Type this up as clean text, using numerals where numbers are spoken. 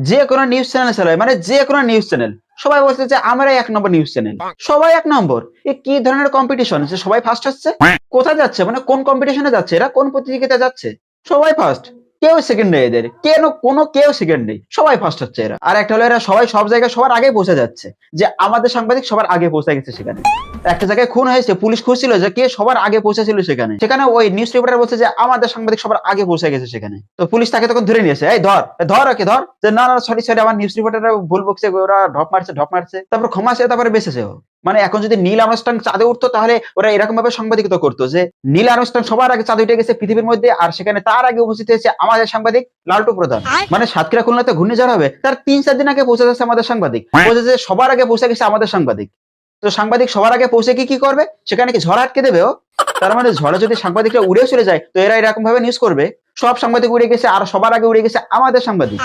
যে কোনো news channel চালায়, মানে যে কোনো নিউজ চ্যানেল সবাই বলছে যে আমরাই 1 নম্বর নিউজ চ্যানেল, সবাই 1 নম্বর। এ কি ধরনের কম্পিটিশন যে সবাই ফার্স্ট হচ্ছে? কোথায় যাচ্ছে, মানে কোন কম্পিটিশনে যাচ্ছে এরা, কোন প্রতিযোগিতা যাচ্ছে? সবাই ফার্স্ট, কেউ সেকেন্ড নেই এদের, কেউ সেকেন্ড নেই, সবাই ফার্স্ট হচ্ছে এরা। আর একটা হলো এরা সবাই সব জায়গায় সবার আগে পৌঁছে যাচ্ছে, যে আমাদের সাংবাদিক সবার আগে পৌঁছে গেছে সেখানে। একটা জায়গায় খুন হয়েছে, পুলিশ খুঁজছিল যে কে সবার আগে পৌঁছেছিল সেখানে, সেখানে ওই নিউজ রিপোর্টার বলছে যে আমাদের সাংবাদিক সবার আগে পৌঁছে গেছে সেখানে। তো পুলিশ তাকে তখন ধরে নিয়েছে, এই ধর ধর ওকে ধর, যে না না সরি সরি আমার নিউজ রিপোর্টাররা ভুল বকছে, ওরা ঢপ মারছে, তারপর ক্ষমা চেয়ে তারপরে বেঁচেছে ও। মানে এখন যদি নীল আর্মস্ট্রং চাঁদে উঠতো তাহলে ওরা এরকম ভাবে সাংবাদিকতা করতো যে নীল আর্মস্ট্রং সবার আগে চাঁদে উঠে গেছে পৃথিবীর মধ্যে, আর সেখানে তার আগে উপস্থিত হয়েছে আমাদের সাংবাদিক লালটু প্রধান। মানে সাতক্ষীরা খুলনাতে ঘূর্ণিঝড় হবে তার 3-4 দিন আগে পৌঁছে যাচ্ছে আমাদের সাংবাদিক, পৌঁছেছে সবার আগে পৌঁছে গেছে আমাদের সাংবাদিক। তো সাংবাদিক সবার আগে পৌঁছে কি করবে, সেখানে কি ঝড় আটকে দেবে ও? তার মানে ঝড়ে যদি সাংবাদিকরা উড়ে চলে যায় তো এরা এরকম ভাবে নিউজ করবে, সব সাংবাদিক উড়ে গেছে আর সবার আগে উড়ে গেছে আমাদের সাংবাদিক।